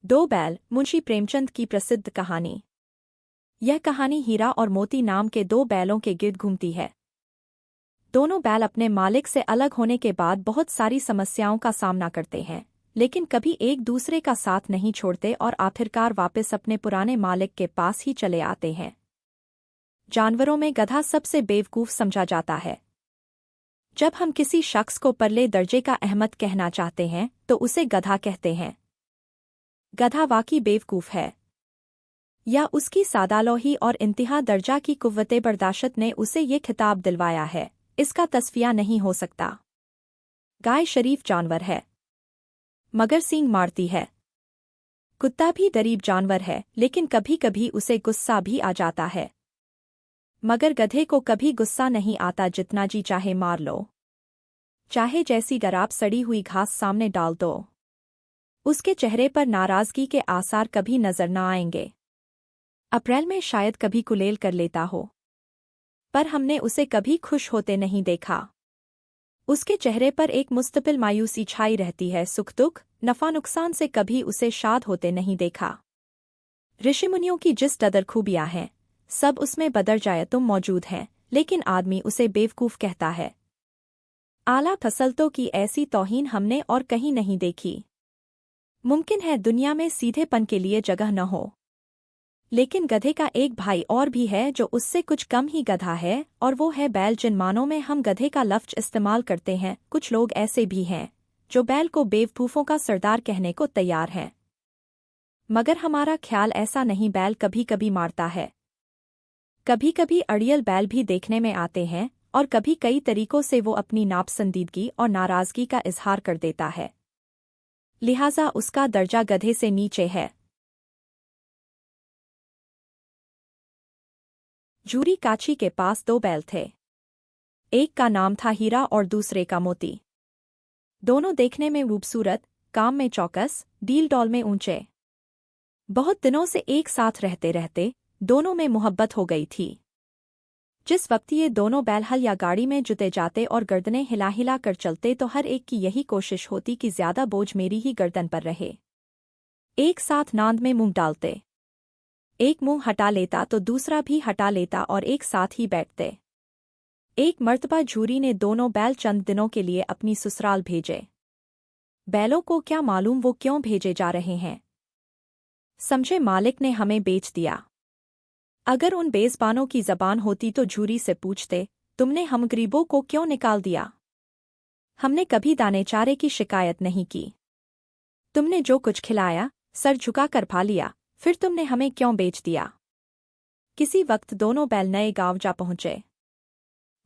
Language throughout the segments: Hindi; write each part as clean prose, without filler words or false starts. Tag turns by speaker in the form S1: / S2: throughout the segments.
S1: दो बैल, मुंशी प्रेमचंद की प्रसिद्ध कहानी। यह कहानी हीरा और मोती नाम के दो बैलों के गिर्द घूमती है। दोनों बैल अपने मालिक से अलग होने के बाद बहुत सारी समस्याओं का सामना करते हैं, लेकिन कभी एक दूसरे का साथ नहीं छोड़ते और आखिरकार वापस अपने पुराने मालिक के पास ही चले आते हैं। जानवरों में गधा सबसे बेवकूफ समझा जाता है। जब हम किसी शख्स को परले दर्जे का अहमद कहना चाहते हैं तो उसे गधा कहते हैं। गधा वाकई बेवकूफ है, या उसकी सादालोही और इंतहा दर्जा की कुव्वते बर्दाश्त ने उसे ये खिताब दिलवाया है, इसका तस्फिया नहीं हो सकता। गाय शरीफ जानवर है, मगर सींग मारती है। कुत्ता भी गरीब जानवर है, लेकिन कभी कभी उसे गुस्सा भी आ जाता है। मगर गधे को कभी गुस्सा नहीं आता, जितना जी चाहे मार लो, चाहे जैसी गराब सड़ी हुई घास सामने डाल दो, उसके चेहरे पर नाराजगी के आसार कभी नजर न आएंगे। अप्रैल में शायद कभी कुलेल कर लेता हो, पर हमने उसे कभी खुश होते नहीं देखा। उसके चेहरे पर एक मुस्तकिल मायूसी छाई रहती है। सुख दुख, नफा नुकसान से कभी उसे शाद होते नहीं देखा। ऋषिमुनियों की जिस कदर खूबियां हैं, सब उसमें बदर जाए तुम मौजूद हैं, लेकिन आदमी उसे बेवकूफ कहता है। आला फसलतों की ऐसी तौहीन हमने और कहीं नहीं देखी। मुमकिन है दुनिया में सीधेपन के लिए जगह न हो, लेकिन गधे का एक भाई और भी है जो उससे कुछ कम ही गधा है, और वो है बैल। जिन मानों में हम गधे का लफ्ज इस्तेमाल करते हैं, कुछ लोग ऐसे भी हैं जो बैल को बेवकूफों का सरदार कहने को तैयार हैं। मगर हमारा ख्याल ऐसा नहीं। बैल कभी कभी मारता है, कभी कभी अड़ियल बैल भी देखने में आते हैं, और कभी कई तरीकों से वो अपनी नापसंदीदगी और नाराजगी का इजहार कर देता है, लिहाजा उसका दर्जा गधे से नीचे है। जूरी काची के पास दो बैल थे। एक का नाम था हीरा और दूसरे का मोती। दोनों देखने में खूबसूरत, काम में चौकस, डील डॉल में ऊंचे। बहुत दिनों से एक साथ रहते रहते दोनों में मोहब्बत हो गई थी। जिस वक्त ये दोनों बैल हल या गाड़ी में जुते जाते और गर्दनें हिला हिला कर चलते, तो हर एक की यही कोशिश होती कि ज्यादा बोझ मेरी ही गर्दन पर रहे। एक साथ नांद में मुंह डालते, एक मुंह हटा लेता तो दूसरा भी हटा लेता और एक साथ ही बैठते। एक मर्तबा जूरी ने दोनों बैल चंद दिनों के लिए अपनी ससुराल भेजे। बैलों को क्या मालूम वो क्यों भेजे जा रहे हैं। समझे मालिक ने हमें बेच दिया। अगर उन बेज़बानों की जबान होती तो जूरी से पूछते, तुमने हम गरीबों को क्यों निकाल दिया? हमने कभी दाने चारे की शिकायत नहीं की। तुमने जो कुछ खिलाया, सर झुका कर पा लिया, फिर तुमने हमें क्यों बेच दिया? किसी वक्त दोनों बैल नए गांव जा पहुंचे।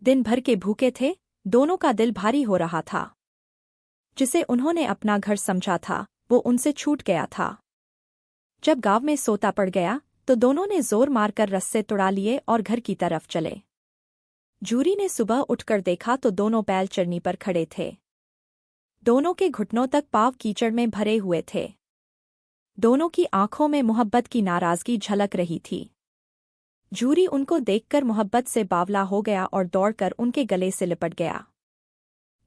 S1: दिन भर के भूखे थे, दोनों का दिल भारी हो रहा था। जिसे उन्होंने अपना घर समझा था, वो उनसे छूट गया था। जब गांव में सोता पड़ गया तो दोनों ने जोर मारकर रस्से तुड़ा लिए और घर की तरफ चले। जूरी ने सुबह उठकर देखा तो दोनों बैल चरनी पर खड़े थे। दोनों के घुटनों तक पाँव कीचड़ में भरे हुए थे। दोनों की आंखों में मोहब्बत की नाराजगी झलक रही थी। जूरी उनको देखकर मोहब्बत से बावला हो गया और दौड़कर उनके गले से लिपट गया।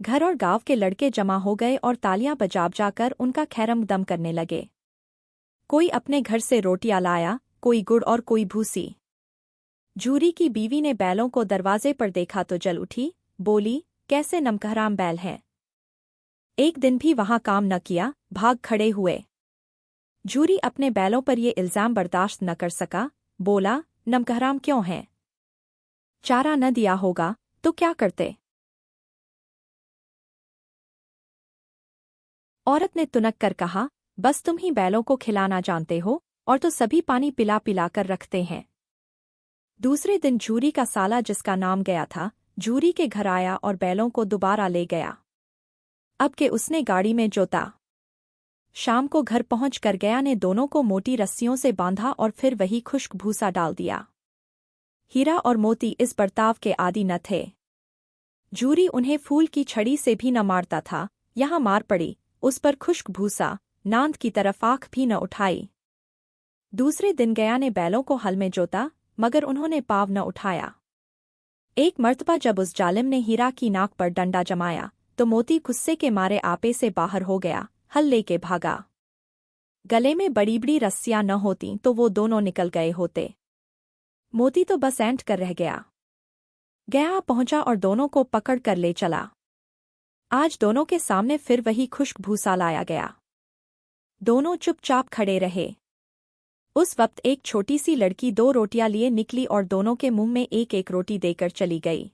S1: घर और गांव के लड़के जमा हो गए और तालियां बजा जाकर उनका खैरमदम करने लगे। कोई अपने घर से रोटियां लाया, कोई गुड़ और कोई भूसी। जूरी की बीवी ने बैलों को दरवाजे पर देखा तो जल उठी, बोली, कैसे नमकहराम बैल हैं। एक दिन भी वहां काम न किया, भाग खड़े हुए। जूरी अपने बैलों पर ये इल्जाम बर्दाश्त न कर सका, बोला, नमकहराम क्यों हैं? चारा न दिया होगा तो क्या करते? औरत ने तुनक कर कहा, बस तुम ही बैलों को खिलाना जानते हो, और तो सभी पानी पिला पिला कर रखते हैं। दूसरे दिन जूरी का साला, जिसका नाम गया था, जूरी के घर आया और बैलों को दोबारा ले गया। अब के उसने गाड़ी में जोता। शाम को घर पहुंच कर गया ने दोनों को मोटी रस्सियों से बांधा और फिर वही खुश्क भूसा डाल दिया। हीरा और मोती इस बर्ताव के आदी न थे। जूरी उन्हें फूल की छड़ी से भी न मारता था, यहाँ मार पड़ी, उस पर खुश्क भूसा, नांद की तरफ आँख भी न उठाई। दूसरे दिन गया ने बैलों को हल में जोता, मगर उन्होंने पाँव न उठाया। एक मर्तबा जब उस जालिम ने हीरा की नाक पर डंडा जमाया तो मोती गुस्से के मारे आपे से बाहर हो गया, हल लेके भागा। गले में बड़ी बड़ी रस्सियां न होती तो वो दोनों निकल गए होते। मोती तो बस ऐंठ कर रह गया। गया पहुंचा और दोनों को पकड़ कर ले चला। आज दोनों के सामने फिर वही खुश्क भूसा लाया गया। दोनों चुपचाप खड़े रहे। उस वक्त एक छोटी सी लड़की 2 रोटियां लिए निकली और दोनों के मुंह में एक एक रोटी देकर चली गई।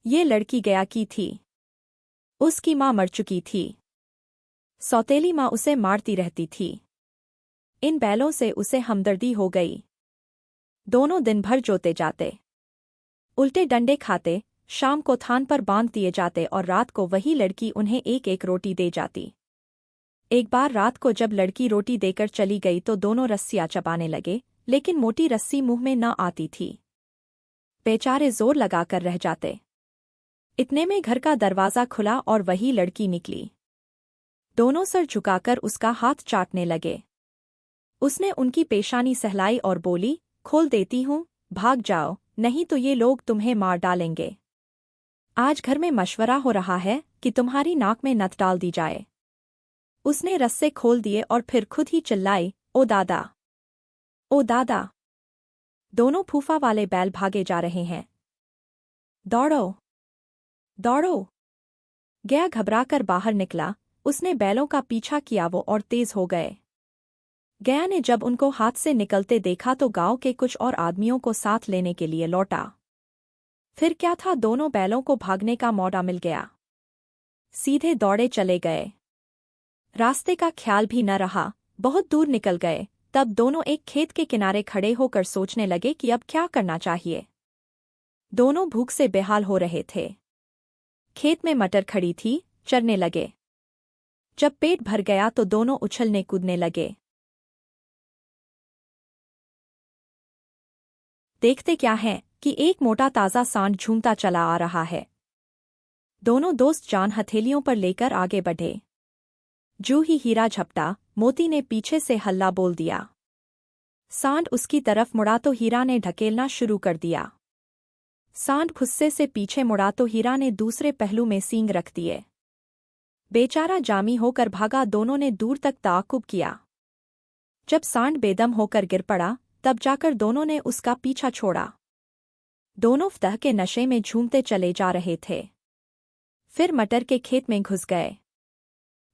S1: ये लड़की गया की थी। उसकी माँ मर चुकी थी। सौतेली माँ उसे मारती रहती थी। इन बैलों से उसे हमदर्दी हो गई। दोनों दिन भर जोते जाते, उल्टे डंडे खाते, शाम को थान पर बांध दिए जाते और रात को वही लड़की उन्हें एक एक रोटी दे जाती। एक बार रात को जब लड़की रोटी देकर चली गई तो दोनों रस्सियां चबाने लगे, लेकिन मोटी रस्सी मुंह में न आती थी। बेचारे जोर लगाकर रह जाते। इतने में घर का दरवाज़ा खुला और वही लड़की निकली। दोनों सर झुकाकर उसका हाथ चाटने लगे। उसने उनकी पेशानी सहलाई और बोली, खोल देती हूँ, भाग जाओ, नहीं तो ये लोग तुम्हें मार डालेंगे। आज घर में मशवरा हो रहा है कि तुम्हारी नाक में नथ डाल दी जाए। उसने रस्से खोल दिए और फिर खुद ही चिल्लाई, ओ दादा, ओ दादा। दोनों फूफा वाले बैल भागे जा रहे हैं। दौड़ो, दौड़ो। गया घबराकर बाहर निकला। उसने बैलों का पीछा किया, वो और तेज हो गए। गया ने जब उनको हाथ से निकलते देखा तो गांव के कुछ और आदमियों को साथ लेने के लिए लौटा। फिर क्या था, दोनों बैलों को भागने का मौका मिल गया। सीधे दौड़े चले गए। रास्ते का ख्याल भी न रहा। बहुत दूर निकल गए। तब दोनों एक खेत के किनारे खड़े होकर सोचने लगे कि अब क्या करना चाहिए। दोनों भूख से बेहाल हो रहे थे। खेत में मटर खड़ी थी, चरने लगे। जब पेट भर गया तो दोनों उछलने कूदने लगे। देखते क्या है कि एक मोटा ताज़ा सांड झूमता चला आ रहा है। दोनों दोस्त जान हथेलियों पर लेकर आगे बढ़े। जो ही हीरा झपटा, मोती ने पीछे से हल्ला बोल दिया। सांड उसकी तरफ मुड़ा तो हीरा ने ढकेलना शुरू कर दिया। सांड गुस्से से पीछे मुड़ा तो हीरा ने दूसरे पहलू में सींग रख दिए। बेचारा जामी होकर भागा। दोनों ने दूर तक ताक़ुब किया। जब सांड बेदम होकर गिर पड़ा तब जाकर दोनों ने उसका पीछा छोड़ा। दोनों फतह के नशे में झूमते चले जा रहे थे। फिर मटर के खेत में घुस गए।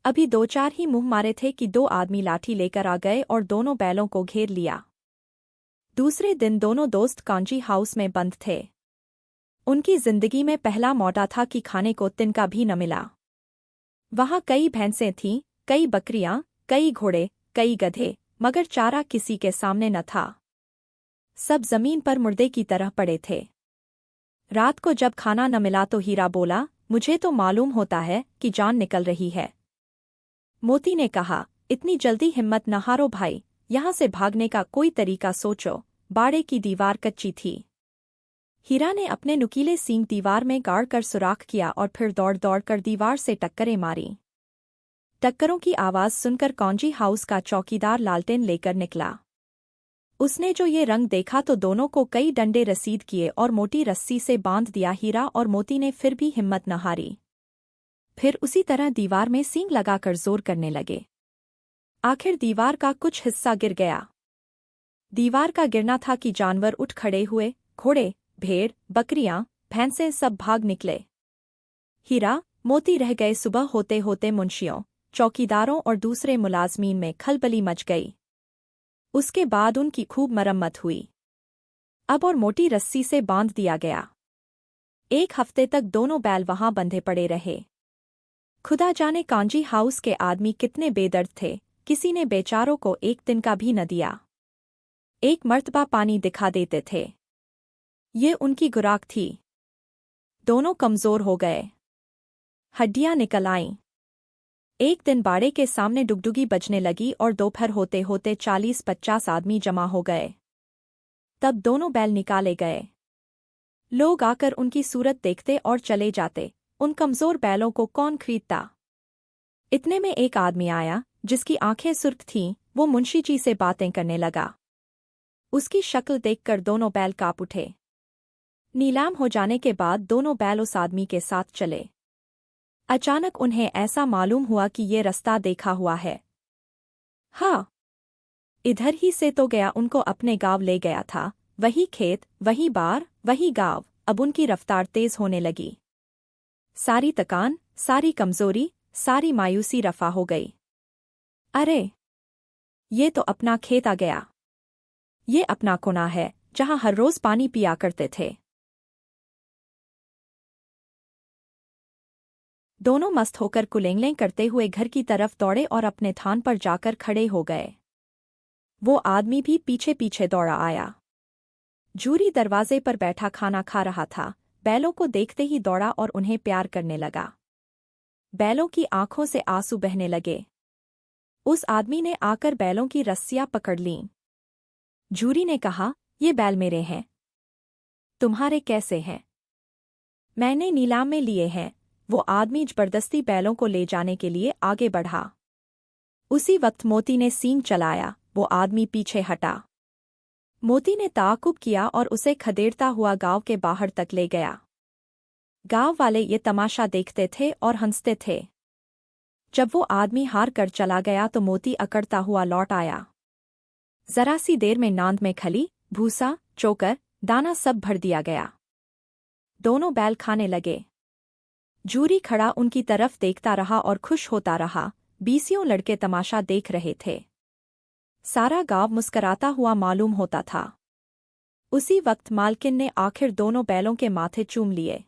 S1: अभी 2-4 ही मुंह मारे थे कि 2 आदमी लाठी लेकर आ गए और दोनों बैलों को घेर लिया। दूसरे दिन दोनों दोस्त कांजी हाउस में बंद थे। उनकी जिंदगी में पहला मौका था कि खाने को तिनका भी न मिला। वहां कई भैंसें थीं, कई बकरियां, कई घोड़े, कई गधे, मगर चारा किसी के सामने न था। सब जमीन पर मुर्दे की तरह पड़े थे। रात को जब खाना न मिला तो हीरा बोला, मुझे तो मालूम होता है कि जान निकल रही है। मोती ने कहा, इतनी जल्दी हिम्मत न हारो भाई, यहाँ से भागने का कोई तरीका सोचो। बाड़े की दीवार कच्ची थी। हीरा ने अपने नुकीले सींग दीवार में गाड़ कर सुराख किया और फिर दौड़ दौड़ कर दीवार से टक्करें मारी। टक्करों की आवाज़ सुनकर कांजी हाउस का चौकीदार लालटेन लेकर निकला। उसने जो ये रंग देखा तो दोनों को कई डंडे रसीद किए और मोटी रस्सी से बांध दिया। हीरा और मोती ने फिर भी हिम्मत न हारी। फिर उसी तरह दीवार में सींग लगाकर जोर करने लगे। आखिर दीवार का कुछ हिस्सा गिर गया। दीवार का गिरना था कि जानवर उठ खड़े हुए। घोड़े, भेड़, बकरियां, भैंसें सब भाग निकले। हीरा, मोती रह गए। सुबह होते होते मुंशियों, चौकीदारों और दूसरे मुलाजमीन में खलबली मच गई। उसके बाद उनकी खूब मरम्मत हुई। अब और मोटी रस्सी से बांध दिया गया। 1 हफ्ते तक दोनों बैल वहां बंधे पड़े रहे। खुदा जाने कांजी हाउस के आदमी कितने बेदर्द थे, किसी ने बेचारों को एक दिन का भी न दिया। एक मर्तबा पानी दिखा देते थे। ये उनकी खुराक थी। दोनों कमज़ोर हो गए। हड्डियां निकल आईं। एक दिन बाड़े के सामने डुगडुगी बजने लगी और दोपहर होते होते 40-50 आदमी जमा हो गए। तब दोनों बैल निकाले गए। लोग आकर उनकी सूरत देखते और चले जाते। उन कमज़ोर बैलों को कौन खरीदता। इतने में एक आदमी आया जिसकी आंखें सुर्ख थीं। वो मुंशी जी से बातें करने लगा। उसकी शक्ल देखकर दोनों बैल काँप उठे। नीलाम हो जाने के बाद दोनों बैल उस आदमी के साथ चले। अचानक उन्हें ऐसा मालूम हुआ कि ये रास्ता देखा हुआ है। हाँ, इधर ही से तो गया, उनको अपने गांव ले गया था। वही खेत, वही बार, वही गांव। अब उनकी रफ्तार तेज होने लगी। सारी थकान, सारी कमजोरी, सारी मायूसी रफा हो गई। अरे, ये तो अपना खेत आ गया। ये अपना कोना है जहां हर रोज पानी पिया करते थे। दोनों मस्त होकर कुलेंगलें करते हुए घर की तरफ दौड़े और अपने थान पर जाकर खड़े हो गए। वो आदमी भी पीछे पीछे दौड़ा आया। जूरी दरवाजे पर बैठा खाना खा रहा था। बैलों को देखते ही दौड़ा और उन्हें प्यार करने लगा। बैलों की आंखों से आंसू बहने लगे। उस आदमी ने आकर बैलों की रस्सियां पकड़ लीं। जूरी ने कहा, ये बैल मेरे हैं। तुम्हारे कैसे हैं? मैंने नीलाम में लिए हैं। वो आदमी जबरदस्ती बैलों को ले जाने के लिए आगे बढ़ा। उसी वक्त मोती ने सींग चलाया। वो आदमी पीछे हटा। मोती ने ताकुब किया और उसे खदेड़ता हुआ गांव के बाहर तक ले गया। गांव वाले ये तमाशा देखते थे और हंसते थे। जब वो आदमी हार कर चला गया तो मोती अकड़ता हुआ लौट आया। जरा सी देर में नांद में खली, भूसा, चोकर, दाना सब भर दिया गया। दोनों बैल खाने लगे। जूरी खड़ा उनकी तरफ देखता रहा और खुश होता रहा। 20 लड़के तमाशा देख रहे थे। सारा गांव मुस्कराता हुआ मालूम होता था। उसी वक्त मालकिन ने आखिर दोनों बैलों के माथे चूम लिए।